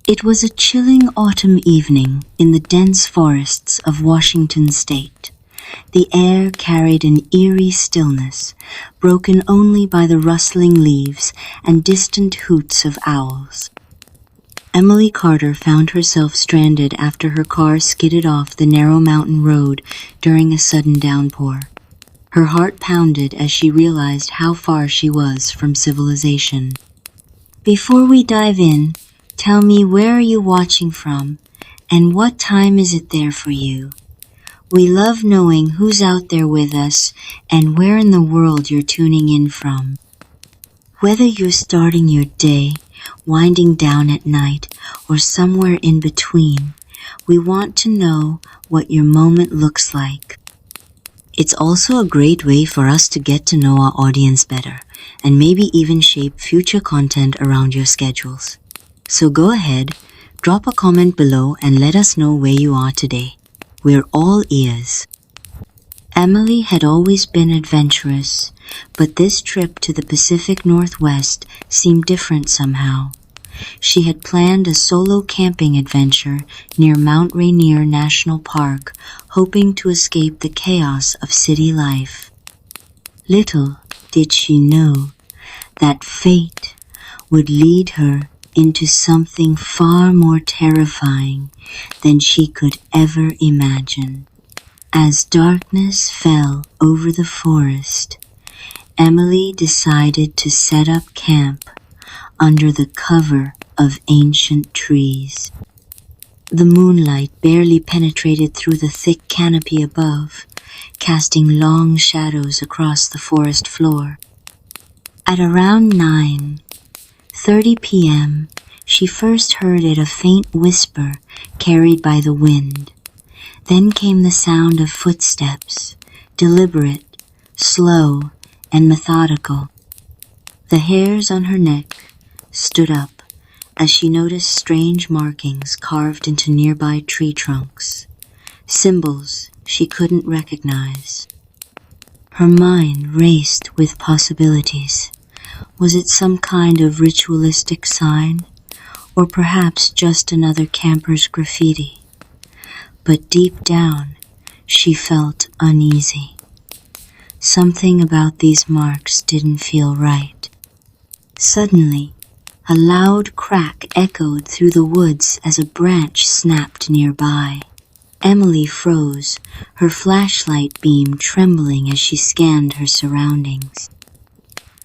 It was a chilling autumn evening in the dense forests of Washington state. The air carried an eerie stillness, broken only by the rustling leaves and distant hoots of owls. Emily Carter found herself stranded after her car skidded off the narrow mountain road during a sudden downpour. Her heart pounded as she realized how far she was from civilization. Before we dive in, tell me, where are you watching from, and what time is it there for you? We love knowing who's out there with us and where in the world you're tuning in from. Whether you're starting your day, winding down at night, or somewhere in between, we want to know what your moment looks like. It's also a great way for us to get to know our audience better, and maybe even shape future content around your schedules. So go ahead, drop a comment below and let us know where you are today. We're all ears. Emily had always been adventurous, but this trip to the Pacific Northwest seemed different somehow. She had planned a solo camping adventure near Mount Rainier National Park, hoping to escape the chaos of city life. Little did she know that fate would lead her into something far more terrifying than she could ever imagine. As darkness fell over the forest, Emily decided to set up camp under the cover of ancient trees. The moonlight barely penetrated through the thick canopy above, casting long shadows across the forest floor. At around 9:30 p.m., she first heard a faint whisper carried by the wind. Then came the sound of footsteps, deliberate, slow, and methodical. The hairs on her neck stood up as she noticed strange markings carved into nearby tree trunks, symbols she couldn't recognize. Her mind raced with possibilities. Was it some kind of ritualistic sign, or perhaps just another camper's graffiti? But deep down, she felt uneasy. Something about these marks didn't feel right. Suddenly, a loud crack echoed through the woods as a branch snapped nearby. Emily froze, her flashlight beam trembling as she scanned her surroundings.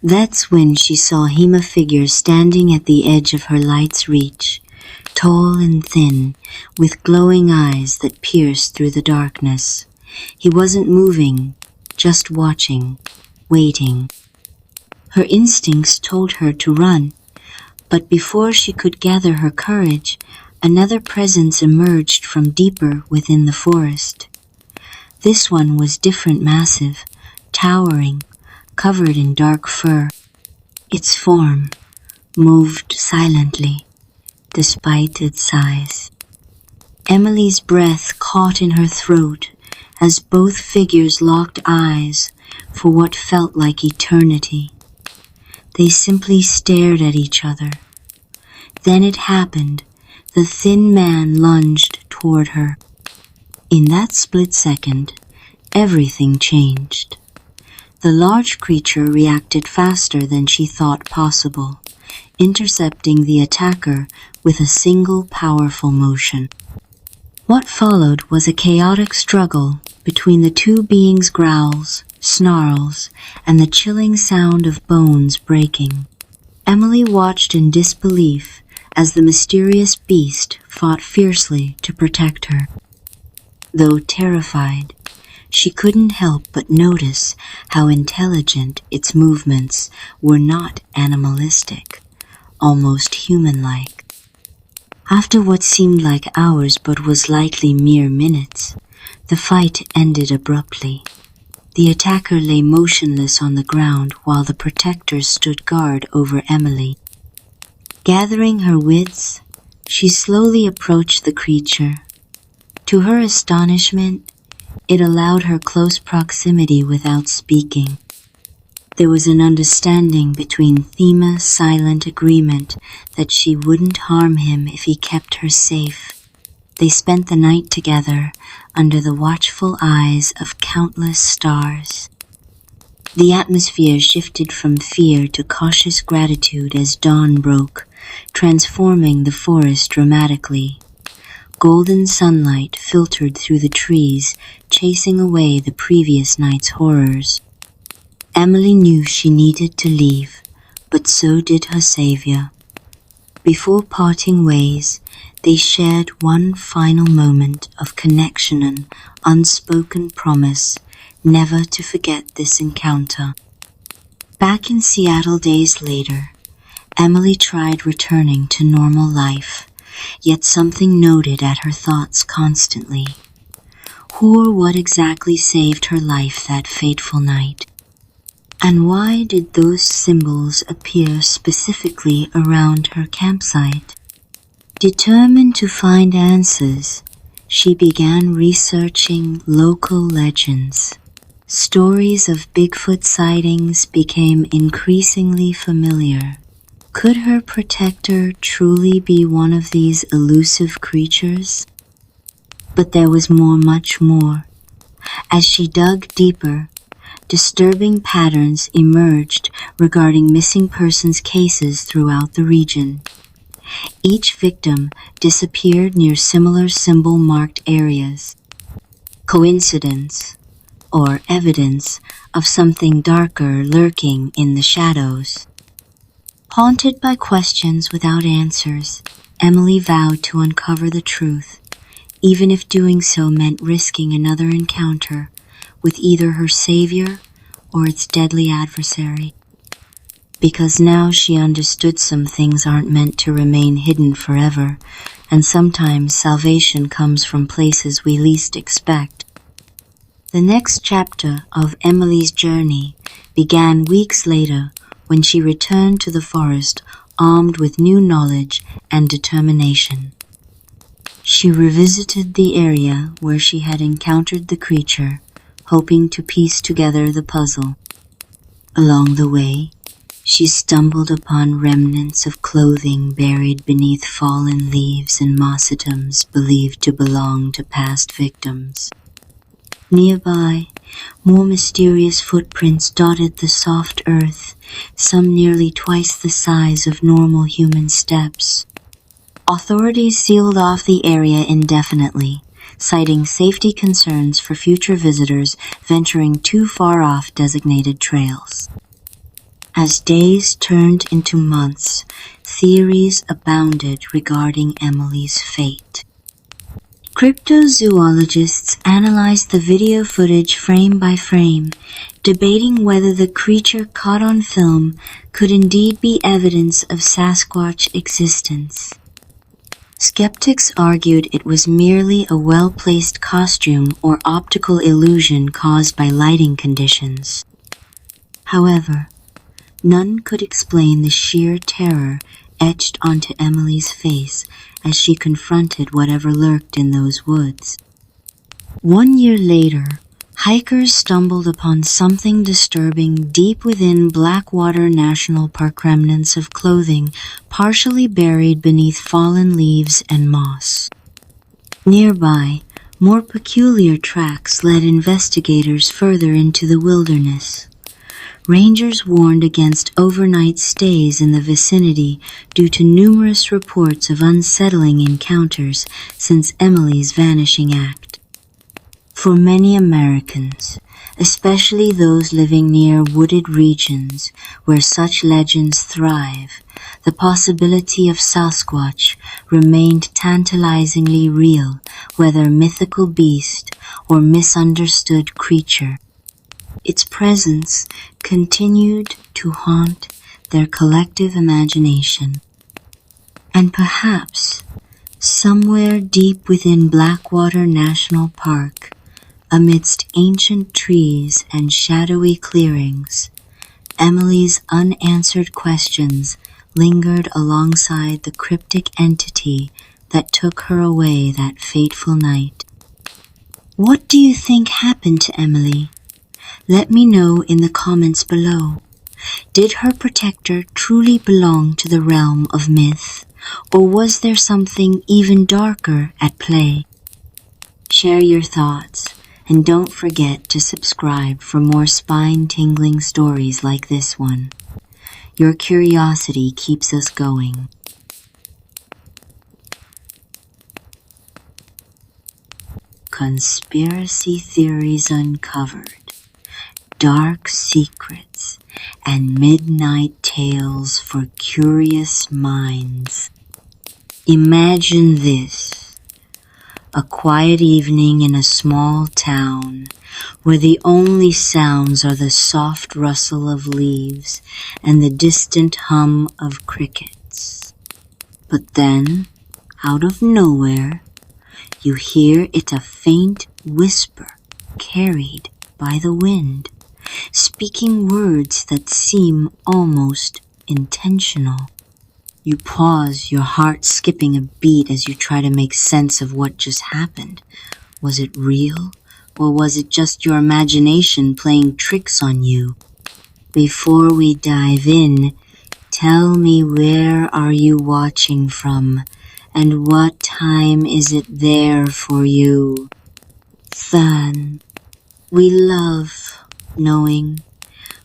That's when she saw him, a figure standing at the edge of her light's reach, tall and thin, with glowing eyes that pierced through the darkness. He wasn't moving, just watching, waiting. Her instincts told her to run, but before she could gather her courage, another presence emerged from deeper within the forest. This one was different, massive, towering, covered in dark fur. Its form moved silently, despite its size. Emily's breath caught in her throat as both figures locked eyes for what felt like eternity. They simply stared at each other. Then it happened. The thin man lunged toward her. In that split second, everything changed. The large creature reacted faster than she thought possible, intercepting the attacker with a single powerful motion. What followed was a chaotic struggle between the two beings' growls, snarls, and the chilling sound of bones breaking. Emily watched in disbelief as the mysterious beast fought fiercely to protect her. Though terrified, she couldn't help but notice how intelligent its movements were, not animalistic, almost human-like. After what seemed like hours but was likely mere minutes, the fight ended abruptly. The attacker lay motionless on the ground while the protectors stood guard over Emily. Gathering her wits, she slowly approached the creature. To her astonishment, it allowed her close proximity without speaking. There was an understanding between Thema's silent agreement that she wouldn't harm him if he kept her safe. They spent the night together under the watchful eyes of countless stars. The atmosphere shifted from fear to cautious gratitude as dawn broke, transforming the forest dramatically. Golden sunlight filtered through the trees, chasing away the previous night's horrors. Emily knew she needed to leave, but so did her savior. Before parting ways, they shared one final moment of connection and unspoken promise never to forget this encounter. Back in Seattle days later, Emily tried returning to normal life, yet something gnawed at her thoughts constantly. Who or what exactly saved her life that fateful night? And why did those symbols appear specifically around her campsite? Determined to find answers, she began researching local legends. Stories of Bigfoot sightings became increasingly familiar. Could her protector truly be one of these elusive creatures? But there was much more. As she dug deeper, disturbing patterns emerged regarding missing persons cases throughout the region. Each victim disappeared near similar symbol-marked areas. Coincidence, or evidence of something darker lurking in the shadows? Haunted by questions without answers, Emily vowed to uncover the truth, even if doing so meant risking another encounter with either her savior or its deadly adversary. Because now she understood some things aren't meant to remain hidden forever, and sometimes salvation comes from places we least expect. The next chapter of Emily's journey began weeks later when she returned to the forest armed with new knowledge and determination. She revisited the area where she had encountered the creature, hoping to piece together the puzzle. Along the way, she stumbled upon remnants of clothing buried beneath fallen leaves and mossytoms believed to belong to past victims. Nearby, more mysterious footprints dotted the soft earth, some nearly twice the size of normal human steps. Authorities sealed off the area indefinitely, citing safety concerns for future visitors venturing too far off designated trails. As days turned into months, theories abounded regarding Emily's fate. Cryptozoologists analyzed the video footage frame by frame, debating whether the creature caught on film could indeed be evidence of Sasquatch existence. Skeptics argued it was merely a well-placed costume or optical illusion caused by lighting conditions. However, none could explain the sheer terror etched onto Emily's face as she confronted whatever lurked in those woods. 1 year later, hikers stumbled upon something disturbing deep within Blackwater National Park. Remnants of clothing partially buried beneath fallen leaves and moss. Nearby, more peculiar tracks led investigators further into the wilderness. Rangers warned against overnight stays in the vicinity due to numerous reports of unsettling encounters since Emily's vanishing act. For many Americans, especially those living near wooded regions where such legends thrive, the possibility of Sasquatch remained tantalizingly real, whether mythical beast or misunderstood creature. Its presence continued to haunt their collective imagination. And perhaps, somewhere deep within Blackwater National Park, amidst ancient trees and shadowy clearings, Emily's unanswered questions lingered alongside the cryptic entity that took her away that fateful night. What do you think happened to Emily? Let me know in the comments below. Did her protector truly belong to the realm of myth, or was there something even darker at play? Share your thoughts, and don't forget to subscribe for more spine-tingling stories like this one. Your curiosity keeps us going. Conspiracy theories uncovered, dark secrets, and midnight tales for curious minds. Imagine this: a quiet evening in a small town where the only sounds are the soft rustle of leaves and the distant hum of crickets. But then, out of nowhere, you hear it, a faint whisper carried by the wind, speaking words that seem almost intentional. You pause, your heart skipping a beat as you try to make sense of what just happened. Was it real, or was it just your imagination playing tricks on you? Before we dive in, tell me, where are you watching from, and what time is it there for you? Fun. We love knowing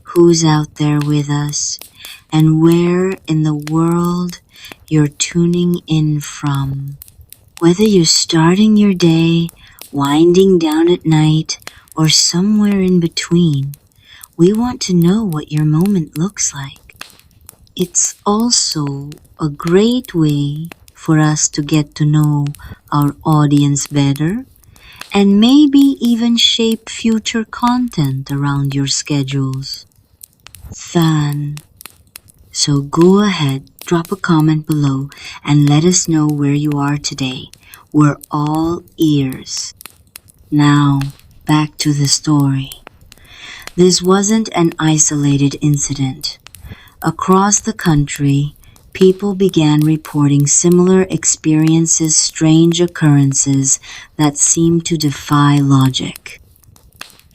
who's out there with us and where in the world you're tuning in from. Whether you're starting your day, winding down at night, or somewhere in between, we want to know what your moment looks like. It's also a great way for us to get to know our audience better and maybe even shape future content around your schedules. Fun. So go ahead, drop a comment below and let us know where you are today. We're all ears. Now, back to the story. This wasn't an isolated incident. Across the country, people began reporting similar experiences, strange occurrences that seemed to defy logic.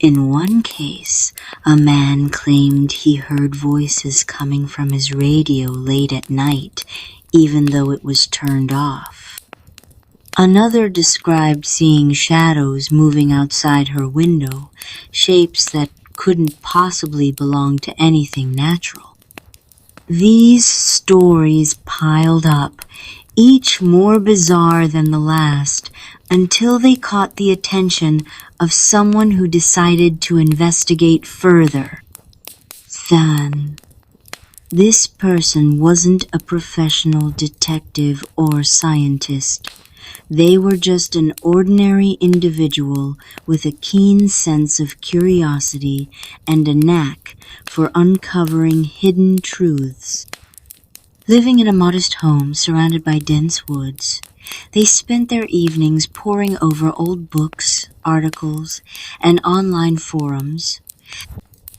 In one case, a man claimed he heard voices coming from his radio late at night, even though it was turned off. Another described seeing shadows moving outside her window, shapes that couldn't possibly belong to anything natural. These stories piled up, each more bizarre than the last, until they caught the attention of someone who decided to investigate further. Then, this person wasn't a professional detective or scientist. They were just an ordinary individual with a keen sense of curiosity and a knack for uncovering hidden truths. Living in a modest home surrounded by dense woods, they spent their evenings poring over old books, articles, and online forums,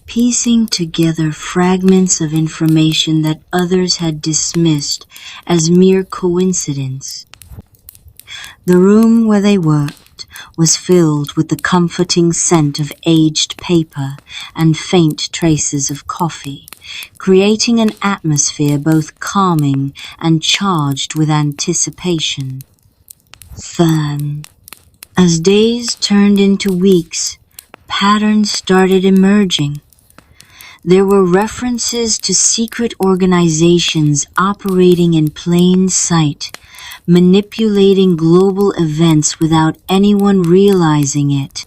piecing together fragments of information that others had dismissed as mere coincidence. The room where they worked was filled with the comforting scent of aged paper and faint traces of coffee, creating an atmosphere both calming and charged with anticipation. Then, as days turned into weeks, patterns started emerging. There were references to secret organizations operating in plain sight, manipulating global events without anyone realizing it.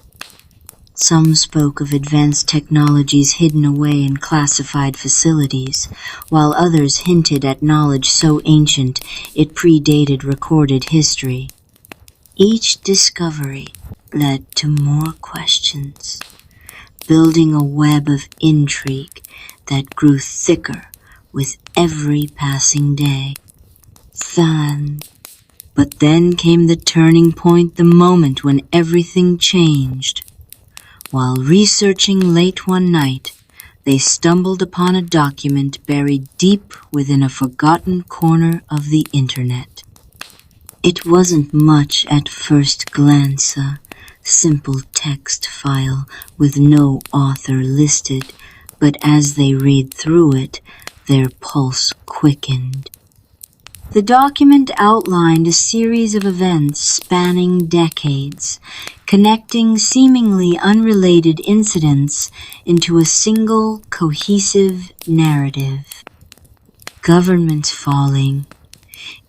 Some spoke of advanced technologies hidden away in classified facilities, while others hinted at knowledge so ancient it predated recorded history. Each discovery led to more questions, building a web of intrigue that grew thicker with every passing day. But then came the turning point, the moment when everything changed. While researching late one night, they stumbled upon a document buried deep within a forgotten corner of the internet. It wasn't much at first glance, a simple text file with no author listed, but as they read through it, their pulse quickened. The document outlined a series of events spanning decades, connecting seemingly unrelated incidents into a single cohesive narrative. Governments falling,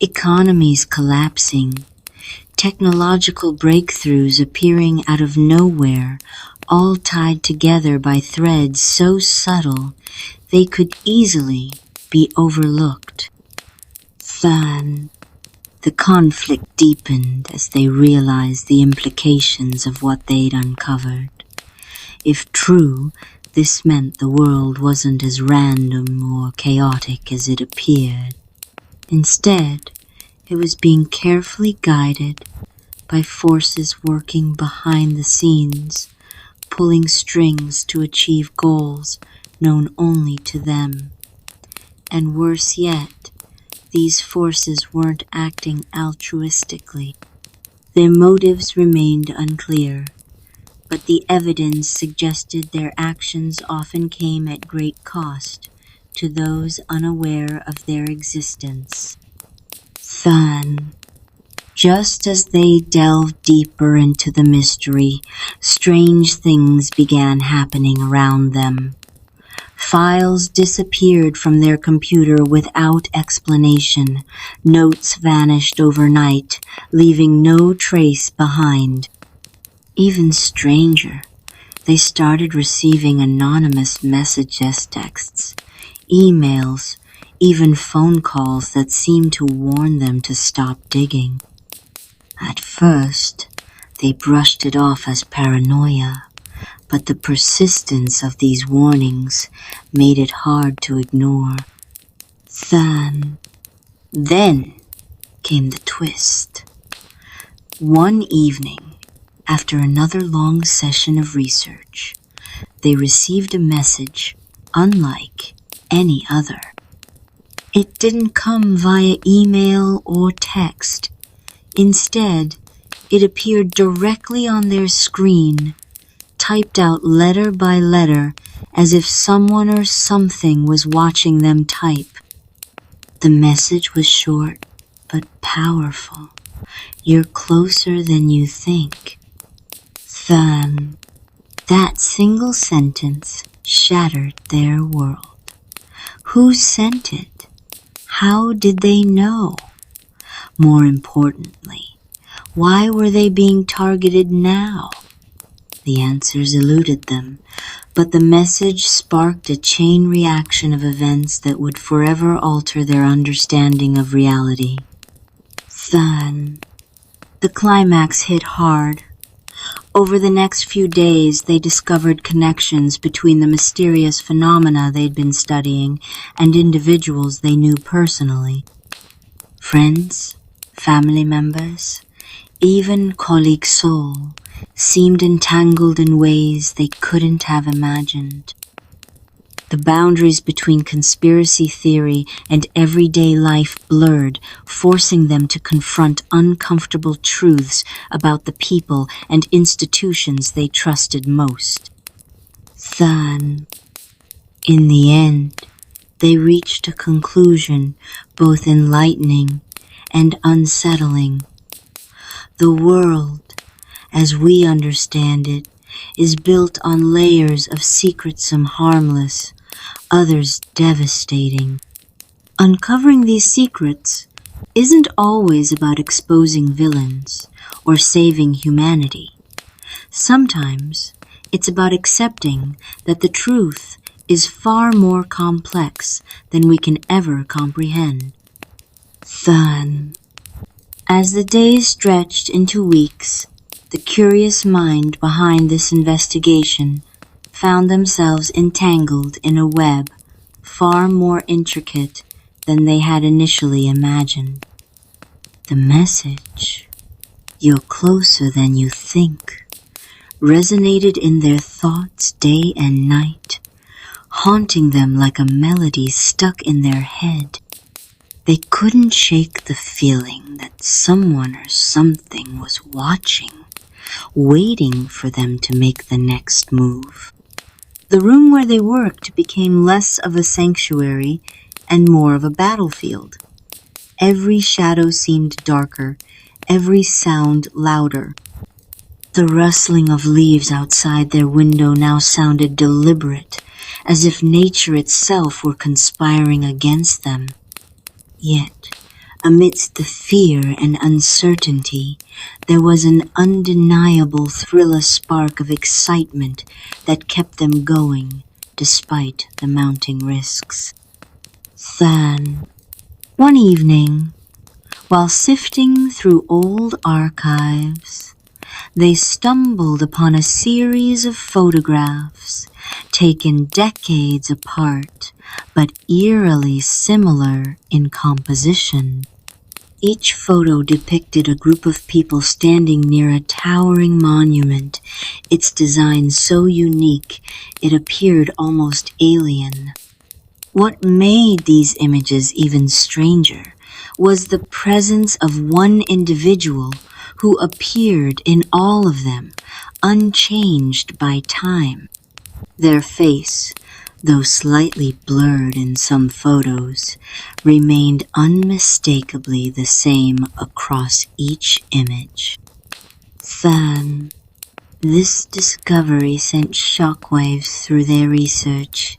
economies collapsing, technological breakthroughs appearing out of nowhere, all tied together by threads so subtle they could easily be overlooked. Then, the conflict deepened as they realized the implications of what they'd uncovered. If true, this meant the world wasn't as random or chaotic as it appeared. Instead, it was being carefully guided by forces working behind the scenes, pulling strings to achieve goals known only to them. And worse yet, these forces weren't acting altruistically. Their motives remained unclear, but the evidence suggested their actions often came at great cost to those unaware of their existence. Then, just as they delved deeper into the mystery, strange things began happening around them. Files disappeared from their computer without explanation. Notes vanished overnight, leaving no trace behind. Even stranger, they started receiving anonymous messages, texts, emails, even phone calls that seemed to warn them to stop digging. At first, they brushed it off as paranoia, but the persistence of these warnings made it hard to ignore. Then came the twist. One evening, after another long session of research, they received a message unlike any other. It didn't come via email or text. Instead, it appeared directly on their screen, typed out letter by letter, as if someone or something was watching them type. The message was short but powerful. You're closer than you think. Then, that single sentence shattered their world. Who sent it? How did they know? More importantly, why were they being targeted now? The answers eluded them, but the message sparked a chain reaction of events that would forever alter their understanding of reality. Then, the climax hit hard. Over the next few days, they discovered connections between the mysterious phenomena they'd been studying and individuals they knew personally. Friends, family members, even colleague soul seemed entangled in ways they couldn't have imagined. The boundaries between conspiracy theory and everyday life blurred, forcing them to confront uncomfortable truths about the people and institutions they trusted most. Then, in the end, they reached a conclusion both enlightening and unsettling. The world, as we understand it, is built on layers of secrets, some harmless, others devastating. Uncovering these secrets isn't always about exposing villains or saving humanity. Sometimes it's about accepting that the truth is far more complex than we can ever comprehend. Then, as the days stretched into weeks, the curious mind behind this investigation found themselves entangled in a web far more intricate than they had initially imagined. The message, "You're closer than you think," resonated in their thoughts day and night, haunting them like a melody stuck in their head. They couldn't shake the feeling that someone or something was watching, waiting for them to make the next move. The room where they worked became less of a sanctuary and more of a battlefield. Every shadow seemed darker, every sound louder. The rustling of leaves outside their window now sounded deliberate, as if nature itself were conspiring against them. Yet, amidst the fear and uncertainty, there was an undeniable thrill, a spark of excitement that kept them going despite the mounting risks. Then, one evening, while sifting through old archives, they stumbled upon a series of photographs taken decades apart, but eerily similar in composition. Each photo depicted a group of people standing near a towering monument, its design so unique it appeared almost alien. What made these images even stranger was the presence of one individual who appeared in all of them, unchanged by time. Their face, though slightly blurred in some photos, remained unmistakably the same across each image. Then, this discovery sent shockwaves through their research.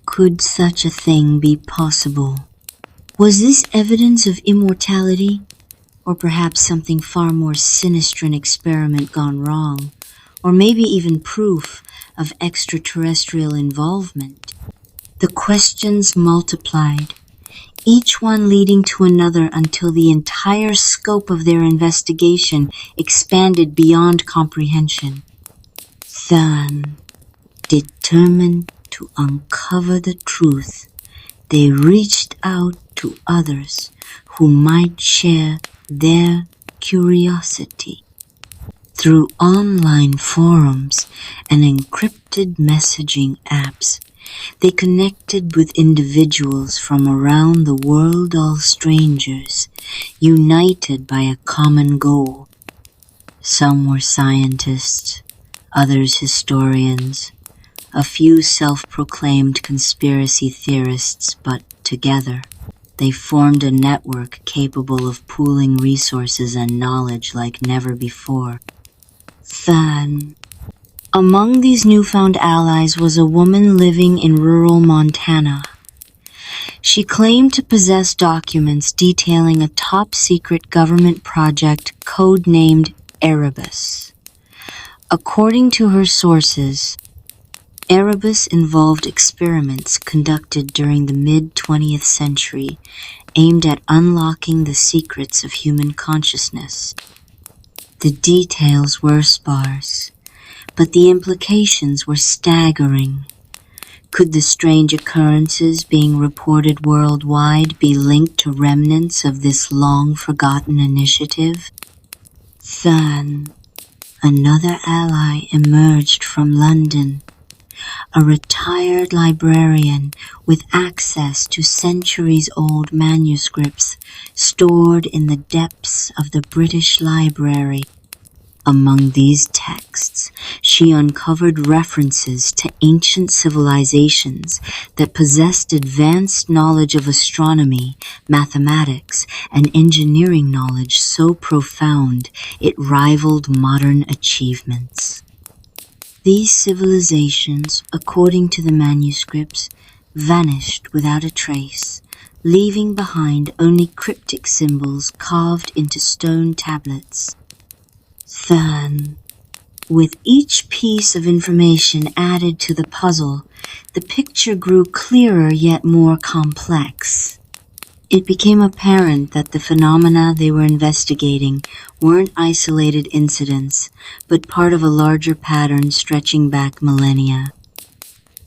Could such a thing be possible? Was this evidence of immortality? Or perhaps something far more sinister, an experiment gone wrong? Or maybe even proof of extraterrestrial involvement? The questions multiplied, each one leading to another until the entire scope of their investigation expanded beyond comprehension. Then, determined to uncover the truth, they reached out to others who might share their curiosity. Through online forums and encrypted messaging apps, they connected with individuals from around the world, all strangers, united by a common goal. Some were scientists, others historians, a few self-proclaimed conspiracy theorists, but together, they formed a network capable of pooling resources and knowledge like never before. Then, among these newfound allies was a woman living in rural Montana. She claimed to possess documents detailing a top-secret government project codenamed Erebus. According to her sources, Erebus involved experiments conducted during the mid-20th century aimed at unlocking the secrets of human consciousness. The details were sparse, but the implications were staggering. Could the strange occurrences being reported worldwide be linked to remnants of this long-forgotten initiative? Then, another ally emerged from London. A retired librarian with access to centuries-old manuscripts stored in the depths of the British Library. Among these texts, she uncovered references to ancient civilizations that possessed advanced knowledge of astronomy, mathematics, and engineering knowledge so profound it rivaled modern achievements. These civilizations, according to the manuscripts, vanished without a trace, leaving behind only cryptic symbols carved into stone tablets. Then, with each piece of information added to the puzzle, the picture grew clearer yet more complex. It became apparent that the phenomena they were investigating weren't isolated incidents, but part of a larger pattern stretching back millennia.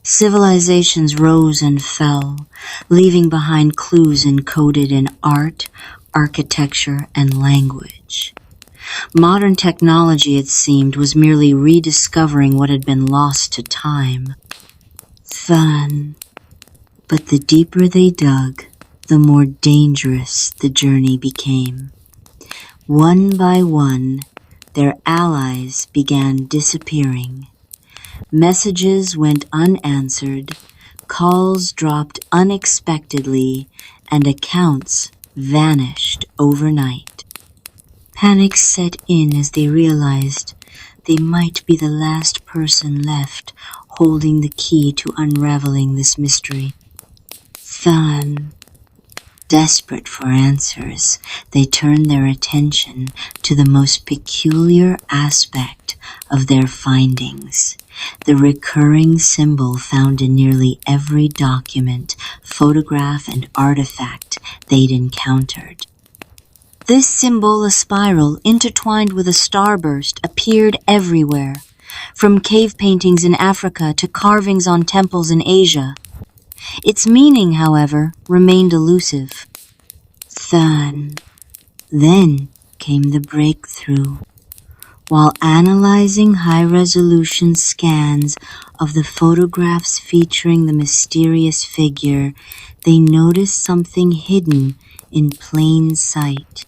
Civilizations rose and fell, leaving behind clues encoded in art, architecture, and language. Modern technology, it seemed, was merely rediscovering what had been lost to time. Fun. But the deeper they dug, the more dangerous the journey became. One by one, their allies began disappearing. Messages went unanswered, calls dropped unexpectedly, and accounts vanished overnight. Panic set in as they realized they might be the last person left holding the key to unraveling this mystery. Then, desperate for answers, they turned their attention to the most peculiar aspect of their findings, the recurring symbol found in nearly every document, photograph, and artifact they'd encountered. This symbol, a spiral intertwined with a starburst, appeared everywhere, from cave paintings in Africa to carvings on temples in Asia. Its meaning, however, remained elusive. Then came the breakthrough. While analyzing high-resolution scans of the photographs featuring the mysterious figure, they noticed something hidden in plain sight.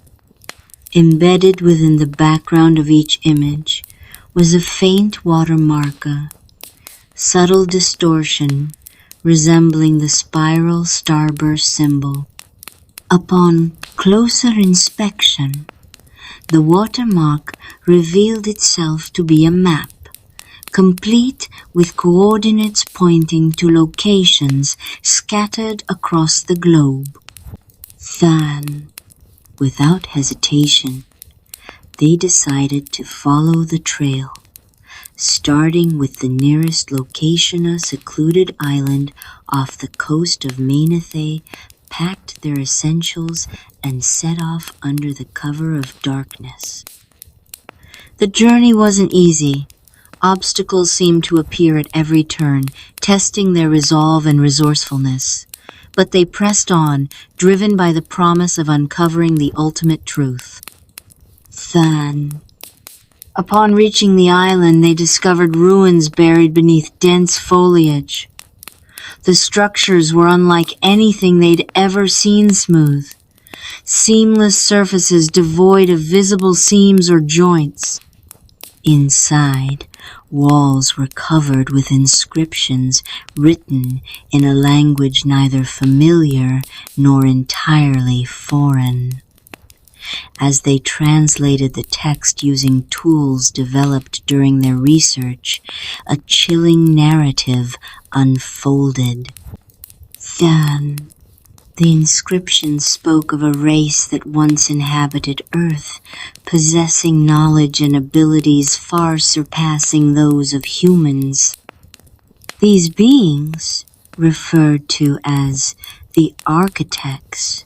Embedded within the background of each image was a faint watermark, subtle distortion resembling the spiral starburst symbol. Upon closer inspection, the watermark revealed itself to be a map, complete with coordinates pointing to locations scattered across the globe. Then, without hesitation, they decided to follow the trail, starting with the nearest location, a secluded island off the coast of Mainathe, packed their essentials, and set off under the cover of darkness. The journey wasn't easy. Obstacles seemed to appear at every turn, testing their resolve and resourcefulness. But they pressed on, driven by the promise of uncovering the ultimate truth. Upon reaching the island, they discovered ruins buried beneath dense foliage. The structures were unlike anything they'd ever seen. Smooth, seamless surfaces devoid of visible seams or joints. Inside, walls were covered with inscriptions written in a language neither familiar nor entirely foreign. As they translated the text using tools developed during their research, a chilling narrative unfolded. The inscription spoke of a race that once inhabited Earth, possessing knowledge and abilities far surpassing those of humans. These beings, referred to as the architects,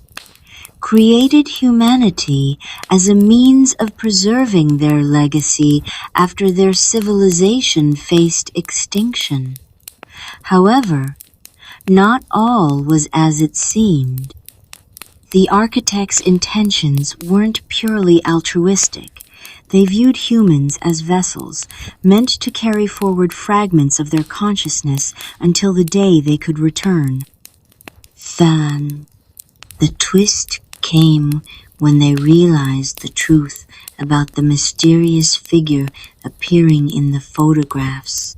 created humanity as a means of preserving their legacy after their civilization faced extinction. However, not all was as it seemed. The architects' intentions weren't purely altruistic. They viewed humans as vessels, meant to carry forward fragments of their consciousness until the day they could return. The twist came when they realized the truth about the mysterious figure appearing in the photographs.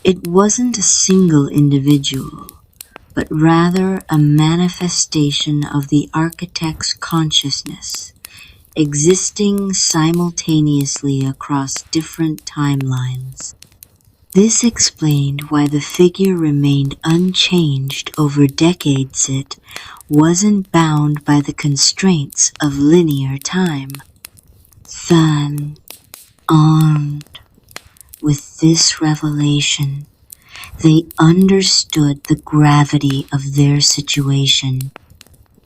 It wasn't a single individual, but rather a manifestation of the architect's consciousness, existing simultaneously across different timelines. This explained why the figure remained unchanged over decades. It wasn't bound by the constraints of linear time. Armed with this revelation, they understood the gravity of their situation.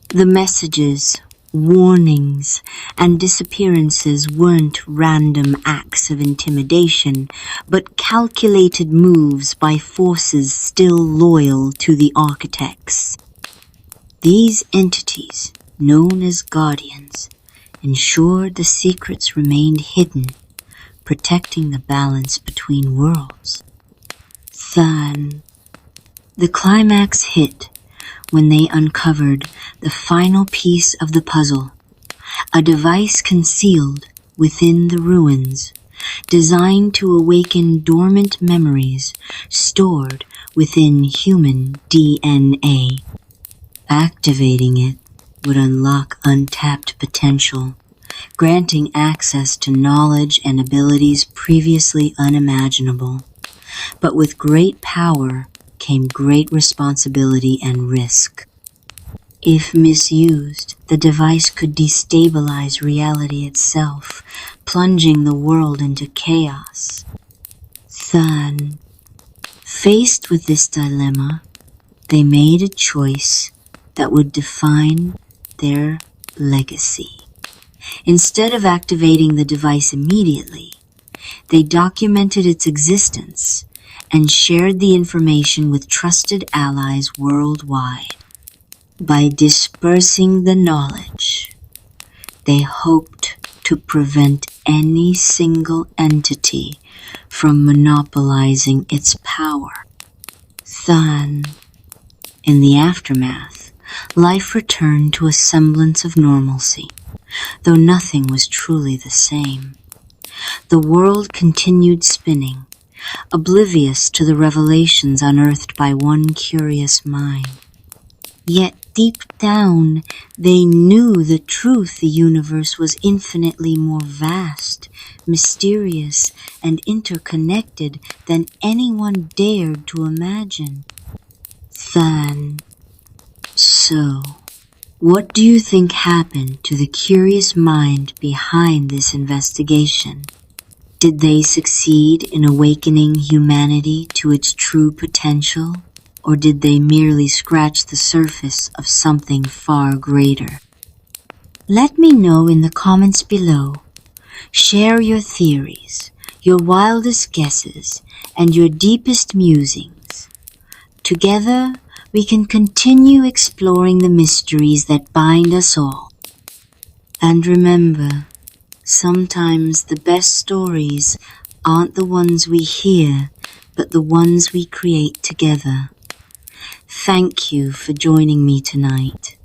The messages, warnings, and disappearances weren't random acts of intimidation, but calculated moves by forces still loyal to the architects. These entities, known as guardians, ensured the secrets remained hidden, protecting the balance between worlds. The climax hit when they uncovered the final piece of the puzzle, a device concealed within the ruins, designed to awaken dormant memories stored within human DNA. Activating it would unlock untapped potential, granting access to knowledge and abilities previously unimaginable. But with great power came great responsibility and risk. If misused, the device could destabilize reality itself, plunging the world into chaos. Then, faced with this dilemma, they made a choice that would define their legacy. Instead of activating the device immediately, they documented its existence and shared the information with trusted allies worldwide. By dispersing the knowledge, they hoped to prevent any single entity from monopolizing its power. Then, in the aftermath, life returned to a semblance of normalcy, though nothing was truly the same. The world continued spinning, oblivious to the revelations unearthed by one curious mind. Yet deep down, they knew the truth: the universe was infinitely more vast, mysterious, and interconnected than anyone dared to imagine. Then, so, what do you think happened to the curious mind behind this investigation? Did they succeed in awakening humanity to its true potential? Or did they merely scratch the surface of something far greater? Let me know in the comments below. Share your theories, your wildest guesses, and your deepest musings. Together, we can continue exploring the mysteries that bind us all. And remember, sometimes the best stories aren't the ones we hear, but the ones we create together. Thank you for joining me tonight.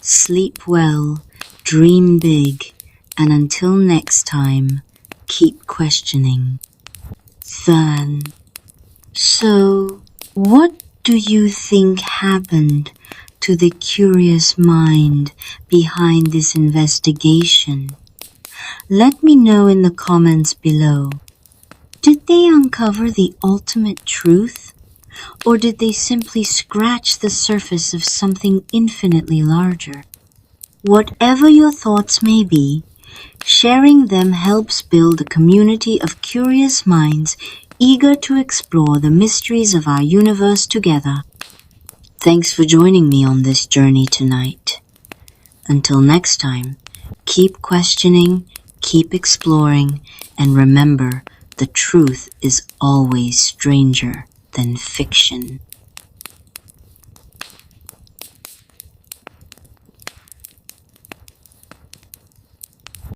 Sleep well, dream big, and until next time, keep questioning. Then, so what do you think happened to the curious mind behind this investigation? Let me know in the comments below. Did they uncover the ultimate truth? Or did they simply scratch the surface of something infinitely larger? Whatever your thoughts may be, sharing them helps build a community of curious minds eager to explore the mysteries of our universe together. Thanks for joining me on this journey tonight. Until next time, keep questioning, keep exploring, and remember, the truth is always stranger than fiction.